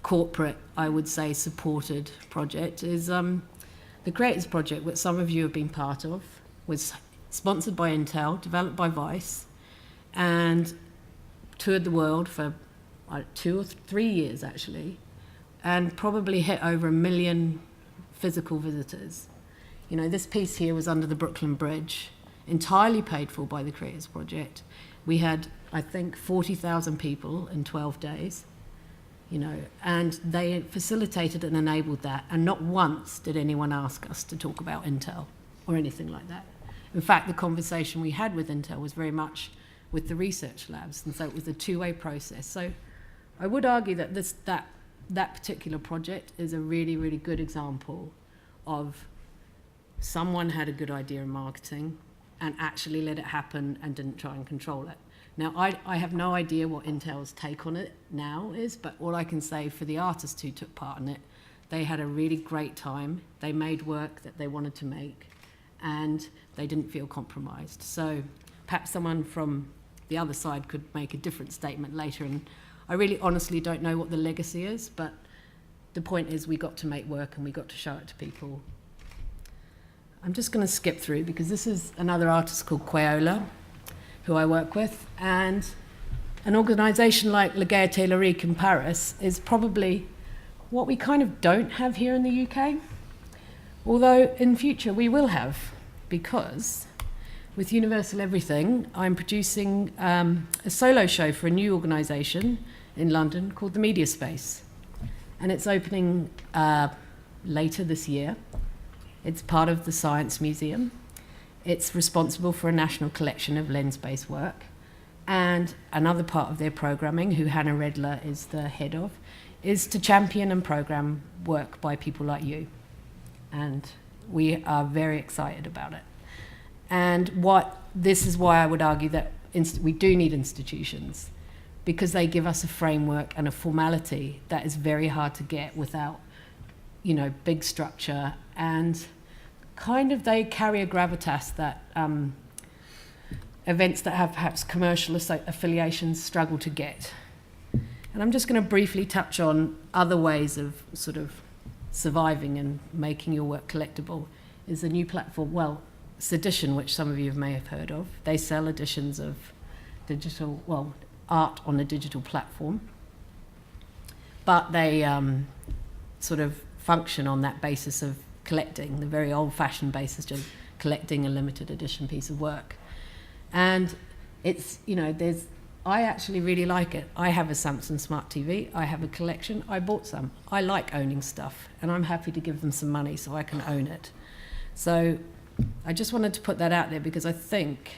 corporate, I would say, supported project is the Creators Project, which some of you have been part of, was sponsored by Intel, developed by Vice, and toured the world for 2 or 3 years actually, and probably hit over 1 million physical visitors. You know, this piece here was under the Brooklyn Bridge, entirely paid for by the Creators Project. We had, I think, 40,000 people in 12 days, you know, and they facilitated and enabled that, and not once did anyone ask us to talk about Intel or anything like that. In fact, the conversation we had with Intel was very much with the research labs, and so it was a two-way process. So I would argue that that particular project is a really, really good example of someone had a good idea in marketing and actually let it happen and didn't try and control it. Now, I have no idea what Intel's take on it now is, but all I can say for the artists who took part in it, they had a really great time. They made work that they wanted to make, and they didn't feel compromised. So perhaps someone from the other side could make a different statement later, and I really honestly don't know what the legacy is, but the point is we got to make work and we got to show it to people. I'm just going to skip through because this is another artist called Quaola, who I work with, and an organisation like La Gaieté Lyrique in Paris is probably what we kind of don't have here in the UK, although in future we will have, because with Universal Everything, I'm producing a solo show for a new organisation in London called The Media Space. And it's opening later this year. It's part of the Science Museum. It's responsible for a national collection of lens-based work. And another part of their programming, who Hannah Redler is the head of, is to champion and program work by people like you. And we are very excited about it. And this is why I would argue that we do need institutions, because they give us a framework and a formality that is very hard to get without, you know, big structure, and kind of they carry a gravitas that events that have perhaps commercial affiliations struggle to get. And I'm just going to briefly touch on other ways of sort of surviving and making your work collectible. Is a new platform, well, Sedition, which some of you may have heard of. They sell editions of digital, well, art on a digital platform, but they sort of function on that basis of collecting, the very old-fashioned basis of collecting a limited edition piece of work. And it's, you know, I actually really like it. I have a Samsung Smart TV, I have a collection, I bought some. I like owning stuff, and I'm happy to give them some money so I can own it. So I just wanted to put that out there because I think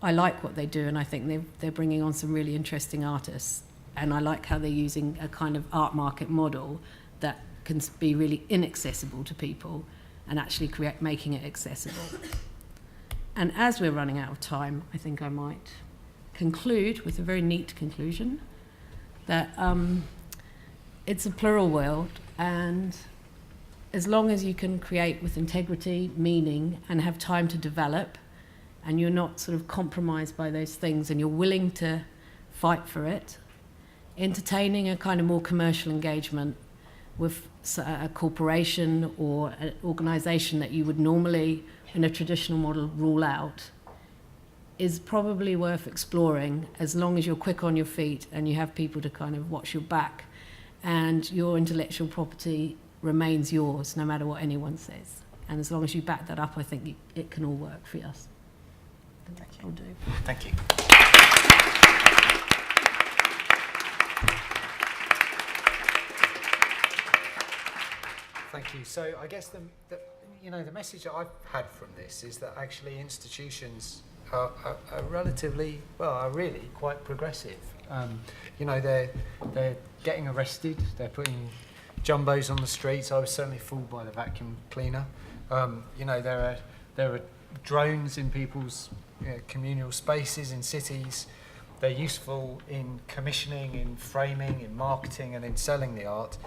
I like what they do, and I think they're bringing on some really interesting artists, and I like how they're using a kind of art market model that can be really inaccessible to people and actually making it accessible. And as we're running out of time, I think I might conclude with a very neat conclusion that it's a plural world, and as long as you can create with integrity, meaning, and have time to develop, and you're not sort of compromised by those things, and you're willing to fight for it, entertaining a kind of more commercial engagement with a corporation or an organisation that you would normally, in a traditional model, rule out, is probably worth exploring, as long as you're quick on your feet and you have people to kind of watch your back, and your intellectual property remains yours no matter what anyone says. And as long as you back that up, I think it can all work for us. That'll do. Thank you. Thank you. So I guess the message that I've had from this is that actually institutions are relatively, well, are really quite progressive. You know, they're getting arrested. They're putting jumbos on the streets. I was certainly fooled by the vacuum cleaner. You know, there are drones in people's communal spaces in cities. They're useful in commissioning, in framing, in marketing, and in selling the art.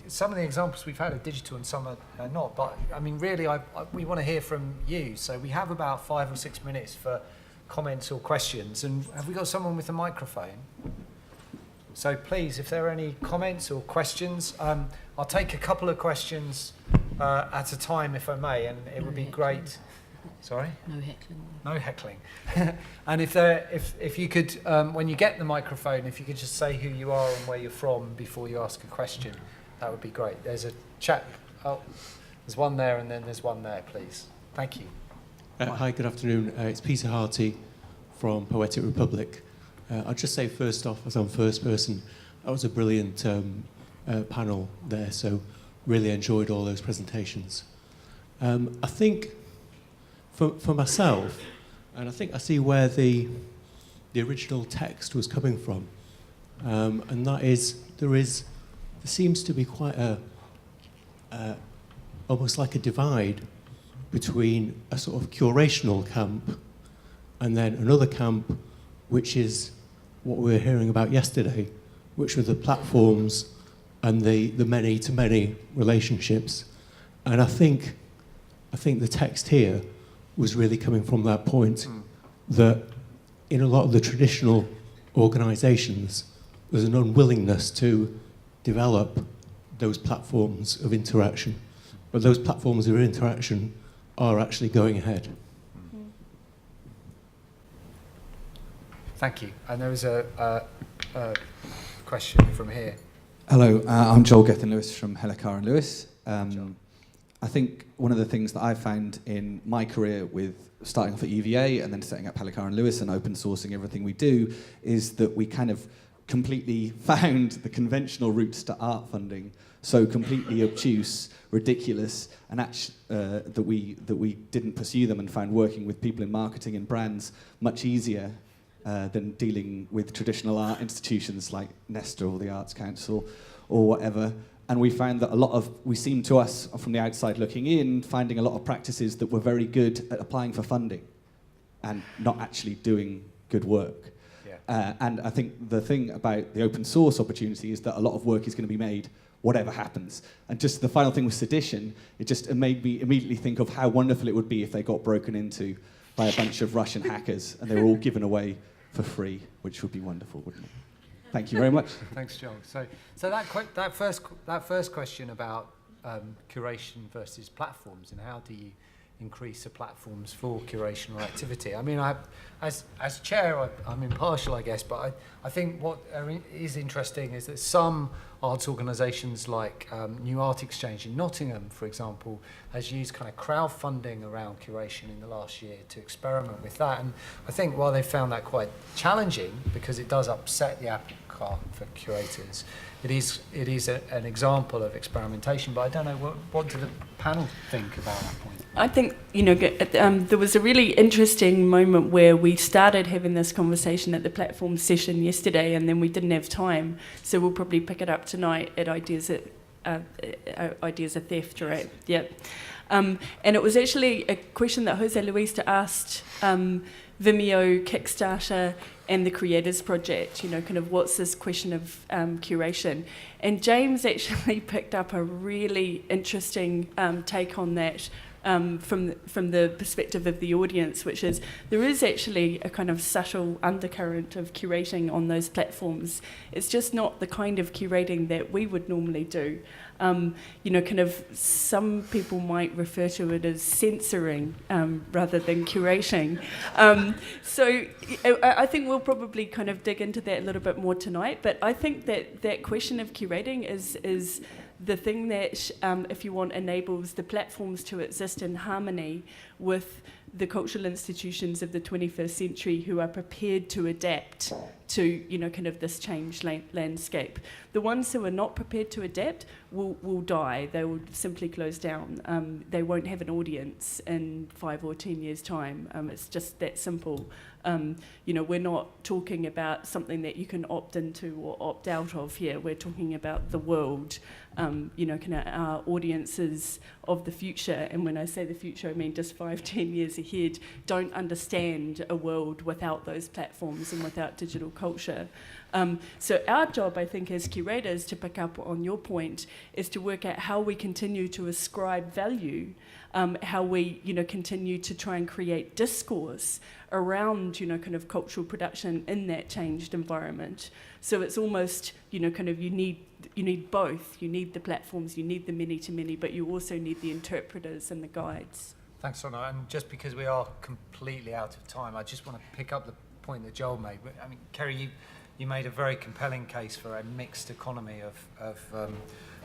Some of the examples we've had are digital and some are not, but I mean, really, we want to hear from you. So we have about 5 or 6 minutes for comments or questions. And have we got someone with a microphone? So please, if there are any comments or questions, I'll take a couple of questions at a time, if I may, and it would be great. Sorry? No heckling. No heckling. And if you could, when you get the microphone, if you could just say who you are and where you're from before you ask a question, that would be great. There's a chap. Oh, there's one there, and then there's one there, please. Thank you. Hi, good afternoon. It's Peter Harty from Poetic Republic. I'll just say first off, as I'm first person, that was a brilliant panel there, so really enjoyed all those presentations. I think for myself, and I think I see where the original text was coming from, and that is there seems to be quite a almost like a divide between a sort of curational camp and then another camp, which is what we were hearing about yesterday, which were the platforms and the many-to-many relationships. And I think the text here was really coming from that point, that in a lot of the traditional organisations, there's an unwillingness to develop those platforms of interaction. But those platforms of interaction are actually going ahead. Thank you. And there was a question from here. Hello, I'm Joel Gethin-Lewis from Hellicar and Lewis. I think one of the things that I found in my career with starting off at UVA and then setting up Hellicar and Lewis and open sourcing everything we do is that we kind of completely found the conventional routes to art funding so completely obtuse, ridiculous, and that we didn't pursue them and found working with people in marketing and brands much easier than dealing with traditional art institutions like NESTA or the Arts Council or whatever. And we found that we seemed to us from the outside looking in, finding a lot of practices that were very good at applying for funding and not actually doing good work. Yeah. And I think the thing about the open source opportunity is that a lot of work is going to be made whatever happens. And just the final thing with sedition, it made me immediately think of how wonderful it would be if they got broken into by a bunch of Russian hackers and they were all given away for free, which would be wonderful, wouldn't it? Thank you very much. Thanks, Joel. So that first question about curation versus platforms and how do you increase the platforms for curation or activity? I mean, as chair, I'm impartial, I guess, but I think what is interesting is that some arts organisations like New Art Exchange in Nottingham, for example, has used kind of crowdfunding around curation in the last year to experiment with that. And I think while they found that quite challenging, because it does upset the apple cart for curators, it is an example of experimentation. But I don't know, what do the panel think about that point? I think, there was a really interesting moment where we started having this conversation at the platform session yesterday, and then we didn't have time, so we'll probably pick it up tonight at Ideas of Theft, right? Yeah. And it was actually a question that Jose Luis asked Vimeo, Kickstarter, and the Creators Project, kind of what's this question of curation. And James actually picked up a really interesting take on that from the perspective of the audience, which is there is actually a kind of subtle undercurrent of curating on those platforms. It's just not the kind of curating that we would normally do. Kind of some people might refer to it as censoring rather than curating. So I think we'll probably kind of dig into that a little bit more tonight, but I think that question of curating is the thing that, if you want, enables the platforms to exist in harmony with the cultural institutions of the 21st century who are prepared to adapt to, kind of this changed landscape. The ones who are not prepared to adapt will die. They will simply close down. They won't have an audience in 5 or 10 years' time. It's just that simple. We're not talking about something that you can opt into or opt out of here. We're talking about the world, kind of our audiences of the future. And when I say the future, I mean just 5, 10 years ahead, don't understand a world without those platforms and without digital culture. So our job, I think, as curators, to pick up on your point, is to work out how we continue to ascribe value, how we, continue to try and create discourse around, kind of cultural production in that changed environment. So it's almost, kind of you need both. You need the platforms, you need the many-to-many, but you also need the interpreters and the guides. Thanks, Donna. And just because we are completely out of time, I just want to pick up the point that Joel made. I mean, Keri, you made a very compelling case for a mixed economy of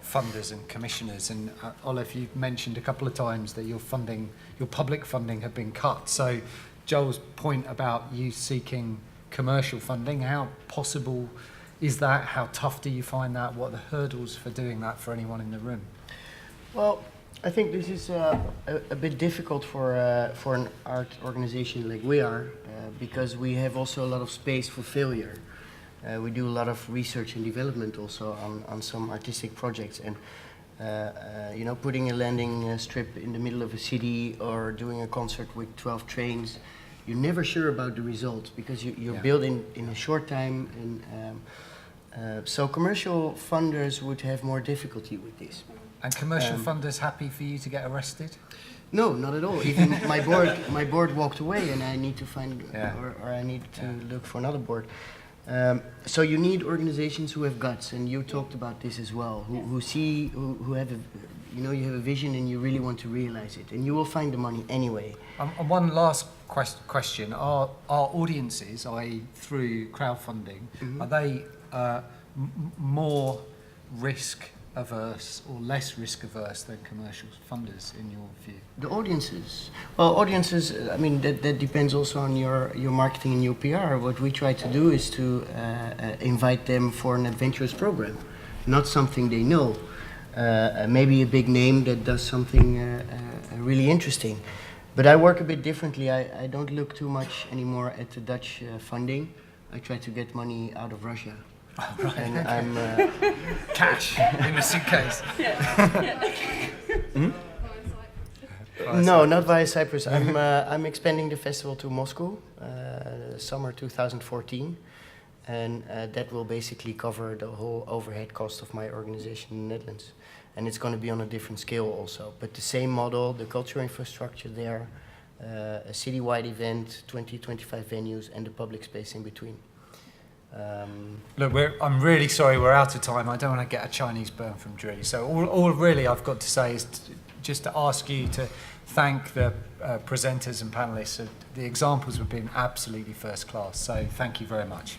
funders and commissioners. And Olaf, you mentioned a couple of times that your public funding had been cut. So Joel's point about you seeking commercial funding, how possible is that? How tough do you find that? What are the hurdles for doing that for anyone in the room? Well, I think this is a bit difficult for an art organization like we are, because we have also a lot of space for failure. We do a lot of research and development also on some artistic projects, and you know, putting a landing strip in the middle of a city or doing a concert with 12 trains, you're never sure about the results because you're built in a short time, and so commercial funders would have more difficulty with this. And commercial funders happy for you to get arrested? No, not at all. Even my board walked away, and I need to find or I need to look for another board. So you need organizations who have guts, and you talked about this as well, who have you have a vision and you really want to realize it, and you will find the money anyway. And one last question: Are audiences, i.e., through crowdfunding, are they more risk averse or less risk averse than commercial funders in your view? The audiences. Well, audiences, I mean, that depends also on your marketing and your PR. What we try to do is to invite them for an adventurous program, not something they know. Maybe a big name that does something really interesting. But I work a bit differently. I don't look too much anymore at the Dutch funding. I try to get money out of Russia. Oh, right. And I'm cash in a suitcase. No, not via Cyprus. I'm expanding the festival to Moscow, summer 2014, and that will basically cover the whole overhead cost of my organization in the Netherlands. And it's going to be on a different scale also, but the same model, the cultural infrastructure there, a citywide event, 20-25 venues, and the public space in between. Look, I'm really sorry we're out of time. I don't want to get a Chinese burn from Dre. So all really I've got to say is just to ask you to thank the presenters and panelists. The examples have been absolutely first class. So thank you very much.